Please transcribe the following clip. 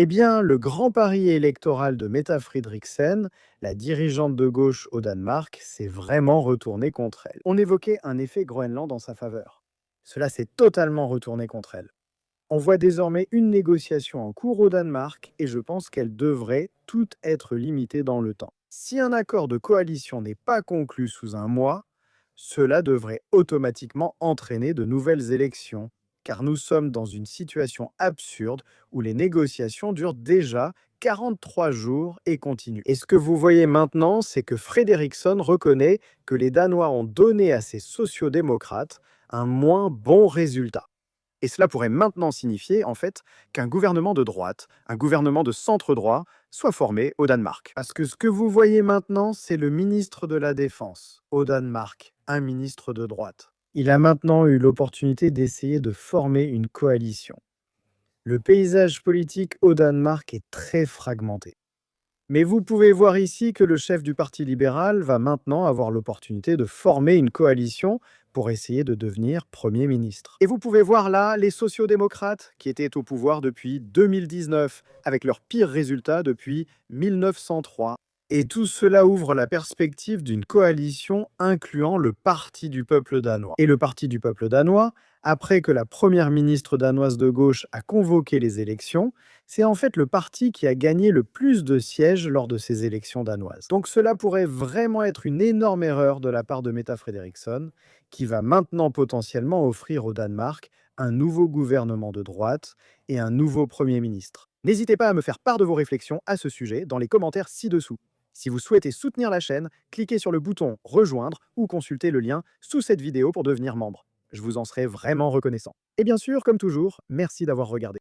Eh bien, le grand pari électoral de Mette Frederiksen, la dirigeante de gauche au Danemark, s'est vraiment retourné contre elle. On évoquait un effet Groenland en sa faveur. Cela s'est totalement retourné contre elle. On voit désormais une négociation en cours au Danemark et je pense qu'elle devrait toute être limitée dans le temps. Si un accord de coalition n'est pas conclu sous un mois, cela devrait automatiquement entraîner de nouvelles élections, car nous sommes dans une situation absurde où les négociations durent déjà 43 jours et continuent. Et ce que vous voyez maintenant, c'est que Frederiksen reconnaît que les Danois ont donné à ces sociodémocrates un moins bon résultat. Et cela pourrait maintenant signifier, en fait, qu'un gouvernement de droite, un gouvernement de centre-droit, soit formé au Danemark. Parce que ce que vous voyez maintenant, c'est le ministre de la Défense au Danemark, un ministre de droite. Il a maintenant eu l'opportunité d'essayer de former une coalition. Le paysage politique au Danemark est très fragmenté. Mais vous pouvez voir ici que le chef du Parti libéral va maintenant avoir l'opportunité de former une coalition pour essayer de devenir Premier ministre. Et vous pouvez voir là les sociodémocrates qui étaient au pouvoir depuis 2019, avec leurs pires résultats depuis 1903. Et tout cela ouvre la perspective d'une coalition incluant le Parti du peuple danois. Et le Parti du peuple danois, après que la première ministre danoise de gauche a convoqué les élections, c'est en fait le parti qui a gagné le plus de sièges lors de ces élections danoises. Donc cela pourrait vraiment être une énorme erreur de la part de Mette Frederiksen, qui va maintenant potentiellement offrir au Danemark un nouveau gouvernement de droite et un nouveau Premier ministre. N'hésitez pas à me faire part de vos réflexions à ce sujet dans les commentaires ci-dessous. Si vous souhaitez soutenir la chaîne, cliquez sur le bouton rejoindre ou consultez le lien sous cette vidéo pour devenir membre. Je vous en serai vraiment reconnaissant. Et bien sûr, comme toujours, merci d'avoir regardé.